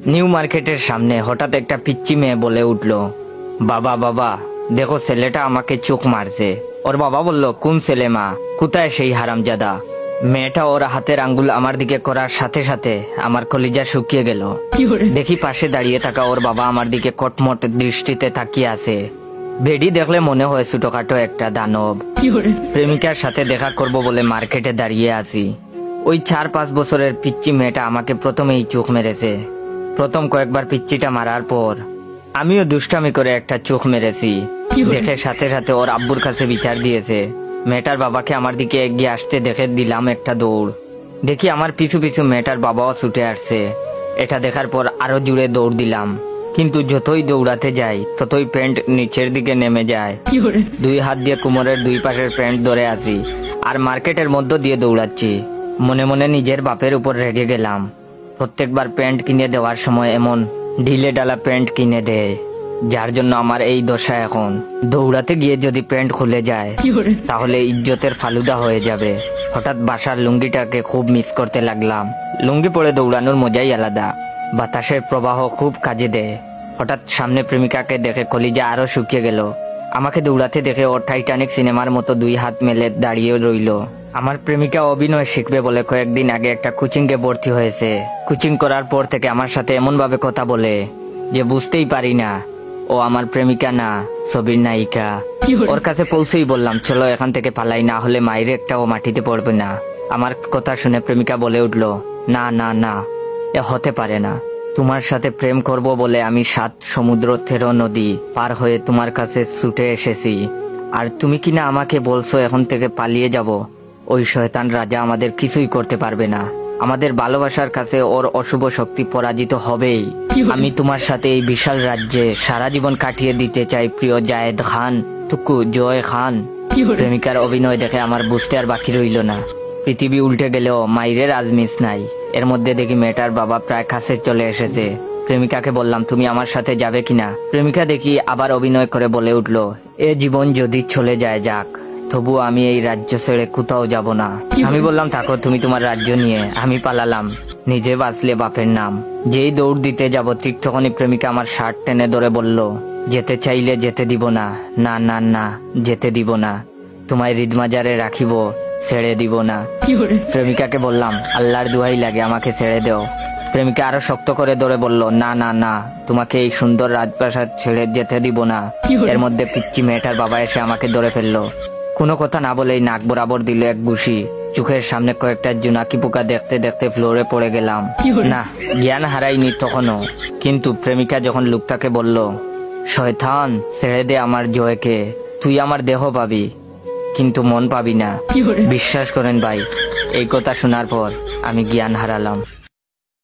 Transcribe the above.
New মার্কেটের সামনে হঠাৎ একটা পিচ্চি মেয়ে বলে উঠলো, বাবা বাবা দেখো ছেলেটা আমাকে চোখ মারছে। ওর বাবা বলল, কোন ছেলে মা, কোথায় সেই হারামজাদা? মেয়েটা ওর হাতের আঙ্গুল আমার দিকে করার সাথে সাথে আমার কলিজা শুকিয়ে গেল। দেখি পাশে দাঁড়িয়ে থাকা ওর বাবা আমার দিকে কটমট দৃষ্টিতে তাকিয়ে আছে। বেডি দেখলে মনে হয় ছোটখাটো একটা দানব। প্রেমিকার সাথে দেখা করব বলে মার্কেটে দাঁড়িয়ে আছি। ওই 4-5 বছরের পিচ্চি মেয়েটা আমাকে প্রথমেই চোখ মেরেছে। প্রথম কয়েকবার পিচ্চিটা মারার পর আমিও দুষ্টামি করে একটা চোখ মেরেছি। দেখে সাথে সাথে ওর আব্বুর কাছে বিচার দিয়েছে। মেয়েটার বাবাকে আমার দিকে এগিয়ে আসতে দেখে দিলাম একটা দৌড়। দেখি আমার পিছু পিছু মেয়েটার বাবাও ছুটে আসছে। এটা দেখার পর আরো জুড়ে দৌড় দিলাম, কিন্তু যতই দৌড়াতে যাই ততই প্যান্ট নিচের দিকে নেমে যায়। 2 হাত দিয়ে কোমরের 2 পাশের প্যান্ট ধরে আছি আর মার্কেটের মধ্য দিয়ে দৌড়াচ্ছি। মনে মনে নিজের বাপের উপর রেগে গেলাম। প্রত্যেকবার প্যান্ট কিনে দেওয়ার সময় এমন ঢিলে ডালা প্যান্ট কিনে দেয়, যার জন্য আমার এই দশা। এখন দৌড়াতে গিয়ে যদি প্যান্ট খুলে যায় তাহলে ইজ্জতের ফালুদা হয়ে যাবে। হঠাৎ বাসার লুঙ্গিটাকে খুব মিস করতে লাগলাম। লুঙ্গি পরে দৌড়ানোর মজাই আলাদা, বাতাসের প্রবাহ খুব কাজে দেয়। হঠাৎ সামনে প্রেমিকাকে দেখে কলিজা আরো শুকিয়ে গেল। আমাকে দৌড়াতে দেখে ও টাইটানিক সিনেমার মতো 2 হাত মেলে দাঁড়িয়ে রইল। আমার প্রেমিকা অভিনয় শিখবে বলে কয়েকদিন আগে একটা কোচিংয়ে ভর্তি হয়েছে। কোচিং করার পর থেকে আমার সাথে এমন ভাবে কথা বলে যে বুঝতেই পারি না ও আমার প্রেমিকা না, ছবির নায়িকা। ওর কাছে পৌঁছেই বললাম, চলো এখান থেকে পালাই, না হলে মায়ের একটাও মাটিতে পড়বে না। আমার কথা শুনে প্রেমিকা বলে উঠলো, না না না, এ হতে পারে না। তোমার সাথে প্রেম করব বলে আমি 7 সমুদ্র 13 নদী পার হয়ে তোমার কাছে ছুটে এসেছি, আর তুমি কিনা আমাকে বলছো এখন থেকে পালিয়ে যাব। ওই শয়তান রাজা আমাদের কিছুই করতে পারবে না। আমাদের ভালোবাসার কাছে ওর অশুভ শক্তি পরাজিত হবেই। আমি তোমার সাথে এই বিশাল রাজ্যে সারা জীবন কাটিয়ে দিতে চাই, প্রিয় জায়েদ খান, তুকু জয় খান। প্রেমিকার অভিনয় দেখে আমার বুঝতে আর বাকি রইল না। পৃথিবী উল্টে গেলেও মাইরের আজমিস নাই। এর মধ্যে দেখি মেয়েটার বাবা প্রায় কাছে চলে এসেছে। প্রেমিকাকে বললাম, তুমি আমার সাথে যাবে কিনা? প্রেমিকা দেখি আবার অভিনয় করে বলে উঠলো, এ জীবন যদি চলে যায় যাক, তবু আমি এই রাজ্য ছেড়ে কোথাও যাব না। আমি বললাম, থাকো তুমি তোমার রাজ্য নিয়ে, আমি পালালাম। নিজে বাঁচলে বাপের নাম। যেই দৌড় দিতে যাব ঠিক তখনই প্রেমিকা আমার শার্ট টেনে ধরে বলল, যেতে চাইলে যেতে দিব না, না না না যেতে দিব না, তোমায় হৃদমাজারে রাখিব, ছেড়ে দিব না। প্রেমিকাকে বললাম, আল্লাহর দোহাই লাগে আমাকে ছেড়ে দেও। প্রেমিকা আরো শক্ত করে ধরে বলল, না না না, তোমাকে এই সুন্দর রাজপ্রাসাদ ছেড়ে যেতে দিব না। এর মধ্যে পিচ্চি মেয়েটার বাবা এসে আমাকে ধরে ফেললো। কোনো কথা না বলেই নাক বরাবর দিল এক ঘুষি। চোখের সামনে কয়েকটা জোনাকি পোকা দেখতে দেখতে ফ্লোরে পড়ে গেলাম। না, জ্ঞান হারাইনি তখনও, কিন্তু প্রেমিকা যখন লোকটাকে বলল, শয়তান ছেড়ে দে আমার জয়কে, তুই আমার দেহ পাবি কিন্তু মন পাবি না। বিশ্বাস করেন ভাই, এই কথা শোনার পর আমি জ্ঞান হারালাম।